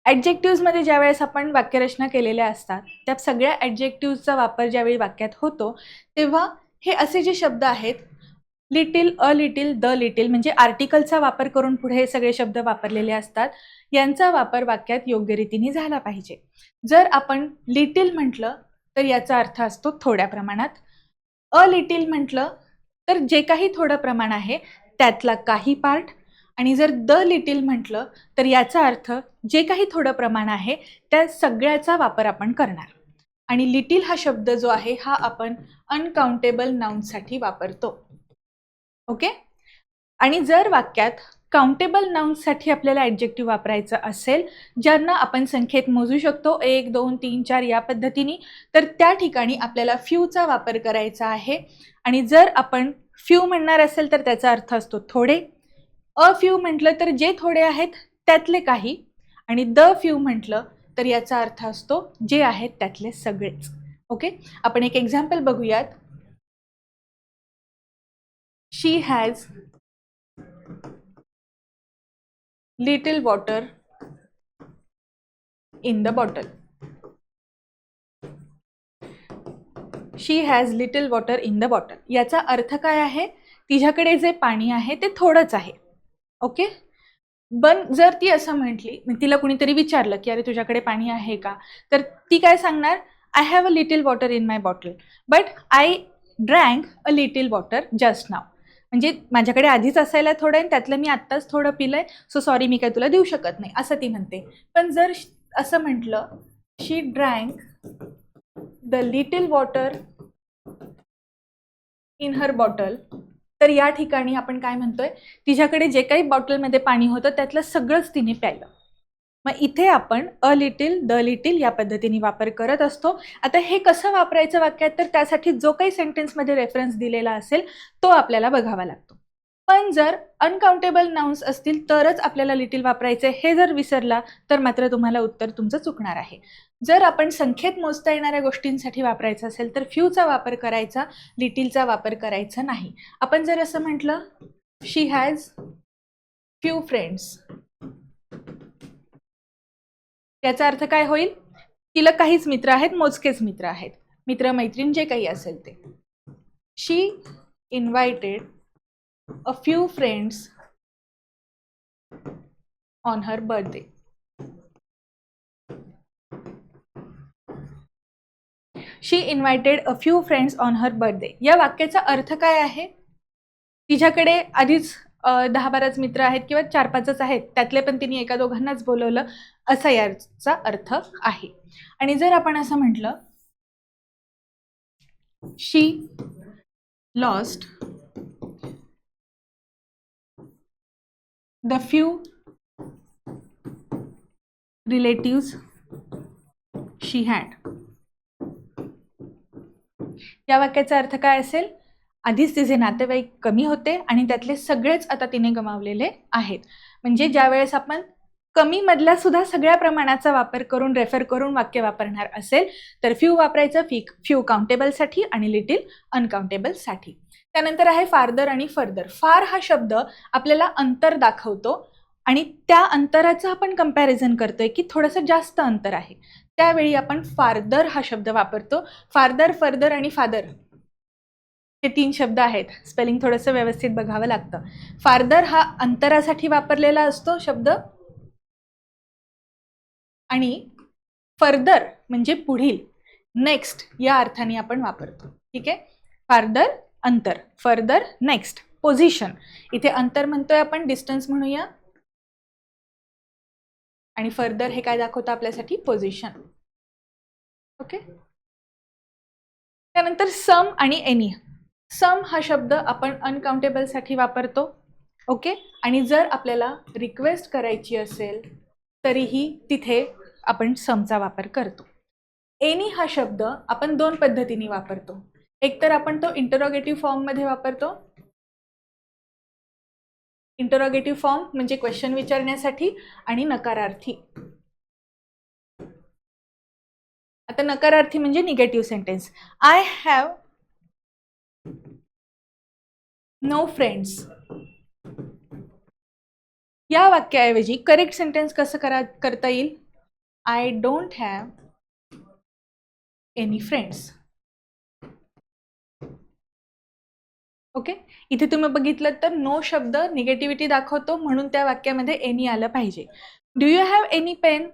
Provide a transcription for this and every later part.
ॲडजेक्टिव्हजमध्ये ज्यावेळेस आपण वाक्यरचना केलेल्या असतात त्या सगळ्या ॲडजेक्टिव्हजचा वापर ज्यावेळी वाक्यात होतो तेव्हा हे असे जे शब्द आहेत little, a little, the little म्हणजे आर्टिकलचा वापर करून पुढे हे सगळे शब्द वापरलेले असतात, यांचा वापर वाक्यात योग्य रीतीने झाला पाहिजे. जर आपण लिटिल म्हटलं तर याचा अर्थ असतो थोड्या प्रमाणात. अ लिटिल म्हटलं तर जे काही थोडं प्रमाण आहे त्यातला काही पार्ट, आणि जर द लिटिल म्हटलं तर याचा अर्थ जे काही थोडं प्रमाण आहे त्या सगळ्याचा वापर आपण करणार. आणि लिटिल हा शब्द जो आहे हा आपण अनकाउंटेबल नाउनसाठी वापरतो. ओके. आणि जर वाक्यात काउंटेबल नाउन्ससाठी आपल्याला ॲडजेक्टिव्ह वापरायचं असेल ज्यांना आपण संख्येत मोजू शकतो 1, 2, 3, 4 या पद्धतीने, तर त्या ठिकाणी आपल्याला फ्यूचा वापर करायचा आहे. आणि जर आपण फ्यू म्हणणार असेल तर त्याचा अर्थ असतो थोडे. अ फ्यू म्हटलं तर जे थोडे आहेत त्यातले काही, आणि द फ्यू म्हटलं तर याचा अर्थ असतो जे आहेत त्यातले सगळेच. ओके. आपण एक एक्झाम्पल बघूयात. शी has little water in the bottle. She has little water in the bottle. याचा अर्थ काय आहे? तिच्याकडे जे पाणी आहे ते थोडंच आहे. ओके. पण जर ती असं म्हटली, तिला कुणीतरी विचारलं की अरे तुझ्याकडे पाणी आहे का, तर ती काय सांगणार? I have a little water in my bottle but I drank a little water just now. म्हणजे माझ्याकडे आधीच असायला थोडं आहे त्यातलं मी आत्ताच थोडं पिलंय, सो सॉरी मी काय तुला देऊ शकत नाही असं ती म्हणते. पण जर असं म्हटलं she drank the little water in her bottle, तर या ठिकाणी आपण काय म्हणतोय? तिच्याकडे जे काही बॉटलमध्ये पाणी होतं त्यातलं सगळंच तिने प्यायलं. मग इथे आपण अ लिटिल, द लिटिल या पद्धतीने वापर करत असतो. आता हे कसं वापरायचं वाक्यात, तर त्यासाठी जो काही सेंटेन्समध्ये रेफरन्स दिलेला असेल तो आपल्याला बघावा लागतो. पण जर अनकाउंटेबल नाउन्स असतील तरच आपल्याला लिटिल वापरायचे, हे जर विसरला तर मात्र तुम्हाला उत्तर तुमचं चुकणार आहे. जर आपण संख्येत मोजता येणाऱ्या गोष्टींसाठी वापरायचं असेल तर फ्यूचा वापर करायचा, लिटिलचा वापर करायचा नाही. आपण जर असं म्हटलं शी हॅज फ्यू फ्रेंड्स, याचा अर्थ काय होईल? तिला काहीच मित्र आहेत, मोजकेच मित्र आहेत, मित्र मैत्रीण जे काही असेल ते. She invited a few friends on her birthday. She invited a few friends on her birthday या वाक्याचा अर्थ काय आहे? तिच्याकडे आधीच 10-12 मित्र आहेत किंवा 4-5च आहेत, त्यातले पण तिने एका दोघांनाच बोलवलं, असा याचा अर्थ आहे. आणि जर आपण असं म्हटलं she lost the few relatives she had, या वाक्याचा अर्थ काय असेल? आधीच तिचे नातेवाईक कमी होते आणि त्यातले सगळेच आता तिने गमावलेले आहेत. म्हणजे ज्यावेळेस आपण कमी मधल्या सुद्धा सगळ्या प्रमाणाचा वापर करून रेफर करून वाक्य वापरणार असेल तर फ्यू वापरायचं, फ्यू काउंटेबलसाठी आणि लिटिल अनकाउंटेबलसाठी. त्यानंतर आहे फार्दर आणि फर्दर. फार हा शब्द आपल्याला अंतर दाखवतो आणि त्या अंतराचं आपण कंपॅरिझन करतोय की थोडंसं जास्त अंतर आहे, त्यावेळी आपण फार्दर हा शब्द वापरतो. फार्दर, फर्दर आणि फादर हे 3 शब्द आहेत, स्पेलिंग थोडंसं व्यवस्थित बघावं लागतं. फार्दर हा अंतरासाठी वापरलेला असतो शब्द, आणि फर्दर म्हणजे पुढील, नेक्स्ट या अर्थाने आपण वापरतो. ठीक आहे. फार्दर अंतर, फर्दर नेक्स्ट. पोझिशन, इथे अंतर म्हणतोय आपण, डिस्टन्स म्हणूया, आणि फर्दर हे काय दाखवतं आपल्यासाठी? पोझिशन. ओके. त्यानंतर सम आणि एनी. सम हा शब्द आपण अनकाउंटेबलसाठी वापरतो. ओके. आणि जर आपल्याला रिक्वेस्ट करायची असेल तरीही तिथे आपण समचा वापर करतो. एनी हा शब्द आपण 2 पद्धतीने वापरतो. एक तर आपण तो इंटरोगेटिव्ह फॉर्ममध्ये वापरतो. इंटरोगेटिव्ह फॉर्म म्हणजे क्वेश्चन विचारण्यासाठी, आणि नकारार्थी. आता नकारार्थी म्हणजे negative sentence. I have no friends, या वाक्याऐवजी करेक्ट सेंटेन्स कसं करता येईल? I don't have any friends. Okay, इथे तुम्ही बघितलं तर नो शब्द निगेटिव्हिटी दाखवतो म्हणून त्या वाक्यामध्ये एनी आलं पाहिजे. Do you have any pen,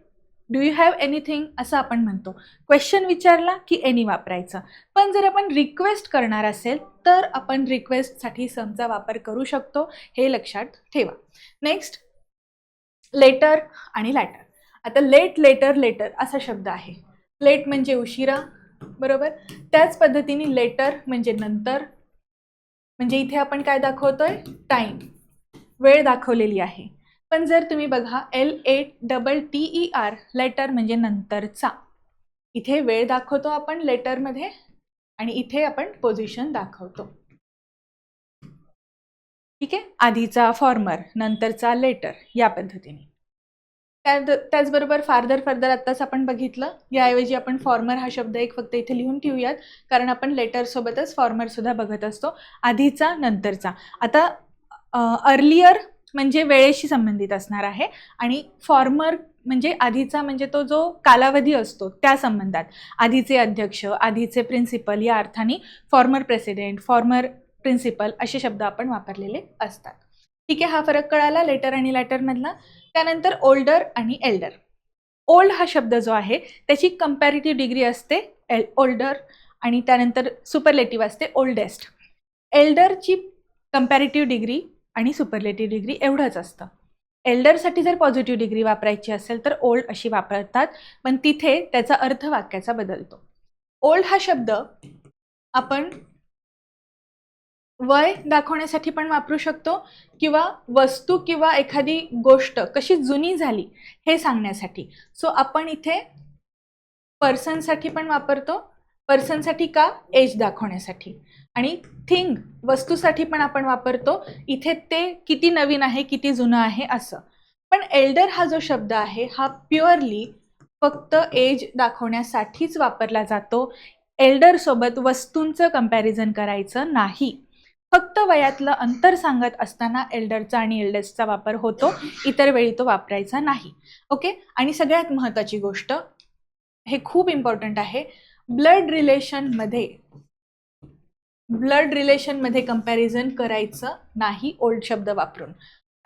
do you have anything असं आपण म्हणतो. क्वेश्चन विचारला की एनी वापरायचं. पण जर आपण रिक्वेस्ट करणार असेल तर आपण रिक्वेस्टसाठी समचा वापर करू शकतो, हे लक्षात ठेवा. नेक्स्ट, लेटर आणि लॅटर. आता लेट, लेटर, लेटर असा शब्द आहे. लेट म्हणजे उशिरा, बरोबर. त्याच पद्धतीने लेटर म्हणजे नंतर, म्हणजे इथे आपण काय दाखवतोय, टाइम, वेळ दाखवलेली आहे. पण जर तुम्ही बघा LATTER, लेटर म्हणजे नंतरचा, इथे वेळ दाखवतो आपण लेटरमध्ये आणि इथे आपण पोझिशन दाखवतो. ठीक आहे, आधीचा फॉर्मर, नंतरचा लेटर, या पद्धतीने. त्याचबरोबर फार्दर आत्ताच आपण बघितलं, याऐवजी आपण फॉर्मर हा शब्द एक फक्त इथे लिहून ठेवूयात, कारण आपण लेटर सोबतच फॉर्मर सुद्धा बघत असतो, आधीचा नंतरचा. आता अर्लियर म्हणजे वेळेशी संबंधित असणार आहे आणि फॉर्मर म्हणजे आधीचा, म्हणजे तो जो कालावधी असतो त्या संबंधात. आधीचे अध्यक्ष, आधीचे प्रिन्सिपल या अर्थाने फॉर्मर प्रेसिडेंट, फॉर्मर प्रिन्सिपल असे शब्द आपण वापरलेले असतात. ठीक आहे, हा फरक कळाला लेटर आणि लॅटरमधला. त्यानंतर ओल्डर आणि एल्डर. ओल्ड हा शब्द जो आहे त्याची कंपॅरेटिव्ह डिग्री असते ओल्डर, आणि त्यानंतर सुपरलेटिव्ह असते ओल्डेस्ट. एल्डरची कंपॅरेटिव्ह डिग्री आणि सुपरलेटिव्ह डिग्री एवढंच असतं. एल्डरसाठी जर पॉझिटिव्ह डिग्री वापरायची असेल तर ओल्ड अशी वापरतात, पण तिथे त्याचा अर्थ वाक्याचा बदलतो. ओल्ड हा शब्द आपण वय दाखवण्यासाठी पण वापरू शकतो, किंवा वस्तू किंवा एखादी गोष्ट कशी जुनी झाली हे सांगण्यासाठी. सो आपण इथे पर्सनसाठी पण वापरतो. पर्सनसाठी का, एज दाखवण्यासाठी. आणि थिंग, वस्तूसाठी पण आपण वापरतो, इथे ते किती नवीन आहे किती जुनं आहे असं. पण एल्डर हा जो शब्द आहे हा प्युअरली फक्त एज दाखवण्यासाठीच वापरला जातो. एल्डर सोबत वस्तूंचं कंपॅरिझन करायचं नाही. फक्त वयातलं अंतर सांगत असताना एल्डरचा आणि एल्डेस्टचा वापर होतो, इतर वेळी तो वापरायचा नाही. ओके, आणि सगळ्यात महत्त्वाची गोष्ट, हे खूप इम्पॉर्टंट आहे, ब्लड रिलेशनमध्ये कंपॅरिझन करायचं नाही ओल्ड शब्द वापरून.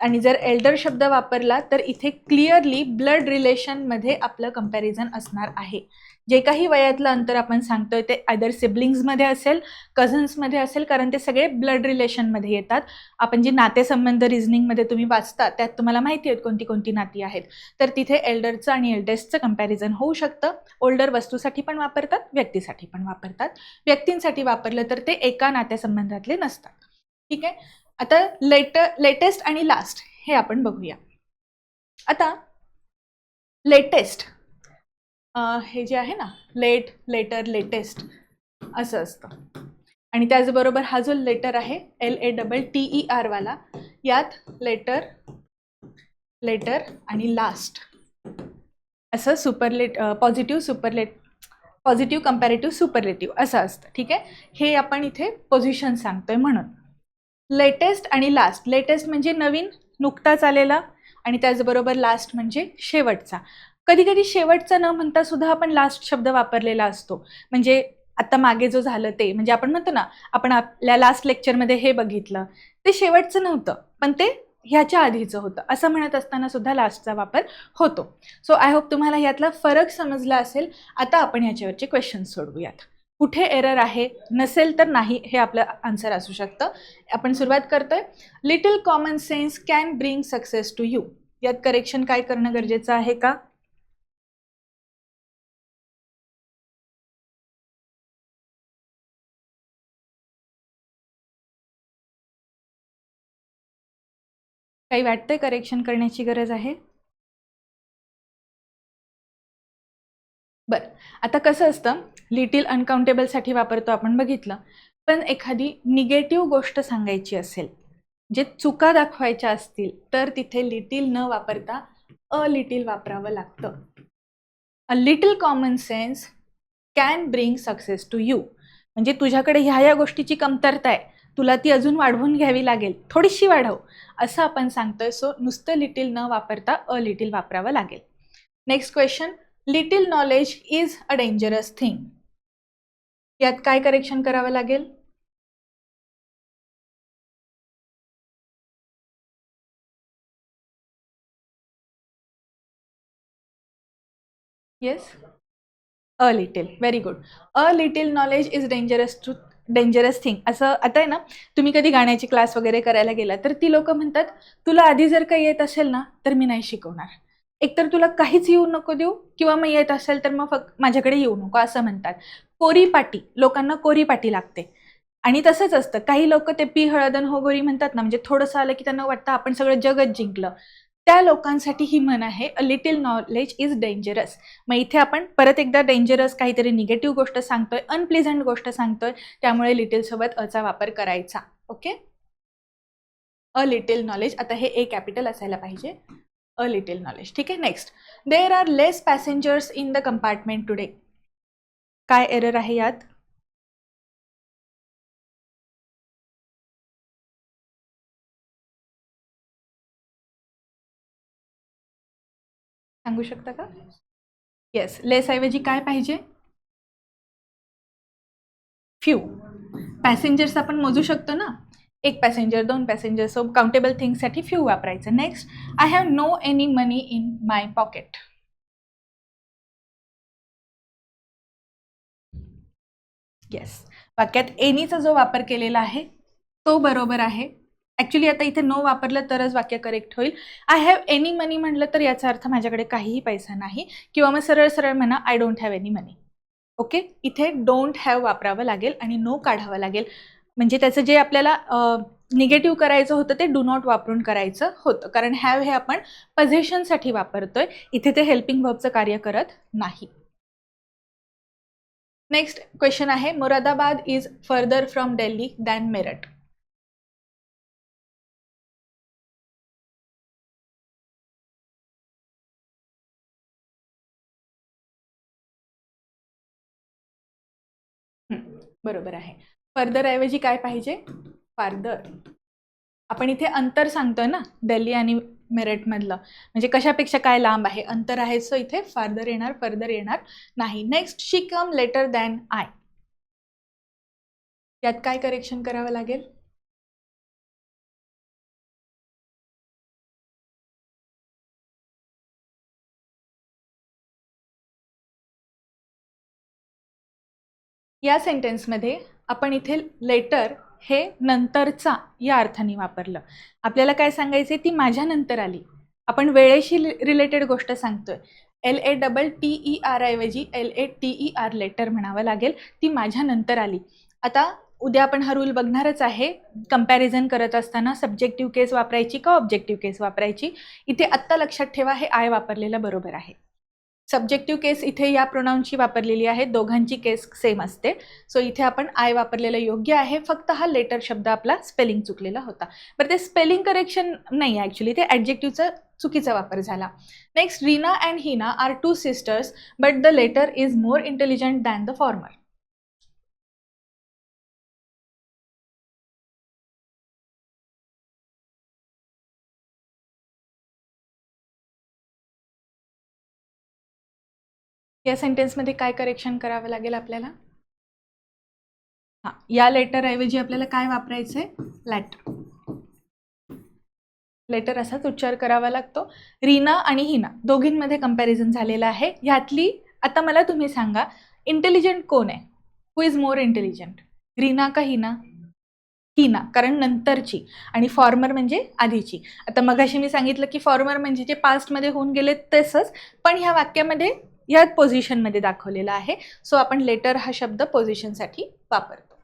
आणि जर एल्डर शब्द वापरला तर इथे क्लिअरली ब्लड रिलेशनमध्ये आपलं कंपॅरिझन असणार आहे. जे काही वयातलं अंतर आपण सांगतोय ते आयदर सिबलिंग्समध्ये असेल, कझन्समध्ये असेल, कारण ते सगळे ब्लड रिलेशनमध्ये येतात. आपण जे नातेसंबंध रिझनिंगमध्ये तुम्ही वाचता त्यात तुम्हाला माहिती आहेत कोणती कोणती नाती आहेत, तर तिथे एल्डरचं आणि एल्डेस्टचं कंपॅरिझन होऊ शकतं. ओल्डर वस्तूसाठी पण वापरतात, व्यक्तीसाठी पण वापरतात. व्यक्तींसाठी वापरलं तर ते एका नातेसंबंधातले नसतात. ठीक आहे, आता लेटेस्ट आणि लास्ट हे आपण बघूया. आता लेटेस्ट हे जे आहे ना, लेट, लेटर, लेटेस्ट असं असतं. आणि त्याचबरोबर हा जो लेटर आहे LATTER वाला, यात लेटर आणि लास्ट असं पॉझिटिव्ह कंपॅरेटिव्ह सुपरलेटिव्ह असं असतं. ठीक आहे, हे आपण इथे पोझिशन सांगतोय म्हणून. लेटेस्ट आणि लास्ट, लेटेस्ट म्हणजे नवीन, नुकताच आलेला, आणि त्याचबरोबर लास्ट म्हणजे शेवटचा. कधी कधी शेवटचा न म्हणता सुद्धा आपण लास्ट शब्द वापरलेला असतो. म्हणजे आता मागे जो झालं ते, म्हणजे आपण म्हणतो ना, आपण आपल्या लास्ट लेक्चरमध्ये हे बघितलं, ते शेवटचं नव्हतं पण ते ह्याच्या आधीचं होतं, असं म्हणत असताना सुद्धा लास्टचा वापर होतो. सो आय होप तुम्हाला यातला फरक समजला असेल. आता आपण ह्याच्यावरचे क्वेश्चन सोडवूयात. कुठे एरर आहे, नसेल तर नाही हे आपलं आन्सर असू शकतं. आपण सुरुवात करतोय. Little common sense can bring success to you. यात करेक्शन काय करणं गरजेचं आहे का? काही वाटतंय करेक्शन करण्याची गरज आहे? बरं, आता कसं असतं, लिटिल अनकाउंटेबलसाठी वापरतो आपण बघितलं, पण एखादी निगेटिव्ह गोष्ट सांगायची असेल, जे चुका दाखवायच्या असतील, तर तिथे लिटिल न वापरता अ लिटिल वापरावं लागतं. A little common sense can bring success to you. म्हणजे तुझ्याकडे ह्या गोष्टीची कमतरता आहे, तुला ती अजून वाढवून घ्यावी लागेल, थोडीशी वाढव, असं आपण सांगतोय. सो नुसतं लिटिल न वापरता अ लिटिल वापरावं लागेल. Next question, little knowledge is a dangerous thing. यात काय करेक्शन करावं लागेल? Yes, a little. Very good. A little knowledge is dangerous thing. असं आता आहे ना, तुम्ही कधी गाण्याची क्लास वगैरे करायला गेला तर ती लोक म्हणतात, तुला आधी जर काही येत असेल ना तर मी नाही शिकवणार. एकतर तुला काहीच येऊ नको देऊ, किंवा मग येत असेल तर मग फक्त माझ्याकडे येऊ नको, असं म्हणतात. कोरीपाटी, लोकांना कोरीपाटी लागते. आणि तसंच असतं, काही लोक ते पी हळदन हो गोरी म्हणतात ना, म्हणजे थोडंसं आलं की त्यांना वाटतं आपण सगळं जगच जिंकलं. त्या लोकांसाठी ही म्हण आहे, a little knowledge is dangerous. मग इथे आपण परत एकदा डेंजरस काहीतरी निगेटिव्ह गोष्ट सांगतोय, अनप्लेझंट गोष्ट सांगतोय, त्यामुळे लिटिल सोबत अचा वापर करायचा. Okay, a little knowledge. आता हे ए कॅपिटल असायला पाहिजे, अ लिटिल नॉलेज. ठीक आहे. Next, there are less passengers in the compartment today. काय एरर आहे यात? सांगू शकता का? येस, लेस ऐवजी काय पाहिजे? फ्यू. पॅसेंजर्स आपण मोजू शकतो ना, एक पॅसेंजर, दोन पॅसेंजर, सो काउंटेबल थिंग्ससाठी फ्यू वापरायचं. Next, I have no any money in my pocket. Yes, वाक्यात एनीचा जो वापर केलेला आहे तो बरोबर आहे. ॲक्च्युली आता इथे नो वापरलं तरच वाक्य करेक्ट होईल. आय हॅव एनी मनी म्हटलं तर याचा अर्थ माझ्याकडे काहीही पैसा नाही, किंवा मग सरळ सरळ म्हणा I don't have any money. Okay, इथे डोंट हॅव वापरावं लागेल आणि नो काढावं लागेल. म्हणजे त्याचं जे आपल्याला निगेटिव्ह करायचं होतं ते डू नॉट वापरून करायचं होतं, कारण हॅव हे आपण पझेशनसाठी वापरतोय, इथे ते हेल्पिंग वर्बचं कार्य करत नाही. नेक्स्ट क्वेश्चन आहे, Moradabad is further from Delhi than Meerut. बरोबर आहे. फर्दर ऐवजी काय पाहिजे? फार्दर. आपण इथे अंतर सांगतोय ना, दिल्ली आणि मेरठ मधलं, म्हणजे कशापेक्षा काय लांब आहे, अंतर आहे, सो इथे फार्दर येणार, फर्दर येणार नाही. Next, she come later than I. यात काय करेक्शन करावं लागेल? या सेंटेन्समध्ये आपण इथे लेटर हे नंतरचा या अर्थाने वापरलं. आपल्याला काय सांगायचे, ती माझ्या नंतर आली. आपण वेळेशी रिलेटेड गोष्ट सांगतोय. LATTER ऐवजी LATER लेटर म्हणावं लागेल. ती माझ्या नंतर आली. आता उद्या आपण हा रूल बघणारच आहे. कंपॅरिझन करत असताना सब्जेक्टिव्ह केस वापरायची का ऑब्जेक्टिव्ह केस वापरायची. इथे आत्ता लक्षात ठेवा, हे आय वापरलेलं बरोबर आहे. सब्जेक्टिव्ह केस इथे या प्रोनाउनची वापरलेली आहे, दोघांची केस सेम असते, सो इथे आपण आय वापरलेलं योग्य आहे. फक्त हा लेटर शब्द आपला स्पेलिंग चुकलेला होता. बरं, ते स्पेलिंग करेक्शन नाही, ॲक्च्युली ते ॲडजेक्टिव्हचा चुकीचा वापर झाला. Next, Reena and Hina are two sisters but the latter is more intelligent than the former. या सेंटेन्समध्ये काय करेक्शन करावं लागेल आपल्याला? हां, या लेटर ऐवजी आपल्याला काय वापरायचंय? लॅटर. लेटर असाच उच्चार करावा लागतो. रीना आणि हिना दोघींमध्ये कंपॅरिझन झालेलं आहे. ह्यातली आता मला तुम्ही सांगा, इंटेलिजंट कोण आहे? हु इज मोर इंटेलिजंट, रीना का हिना? हिना, कारण नंतरची, आणि फॉर्मर म्हणजे आधीची. आता मगाशी मी सांगितलं की फॉर्मर म्हणजे जे पास्टमध्ये होऊन गेले तसंच, पण ह्या वाक्यामध्ये ह्या पोझिशनमध्ये दाखवलेलं आहे, सो आपण लेटर हा शब्द पोझिशनसाठी वापरतो.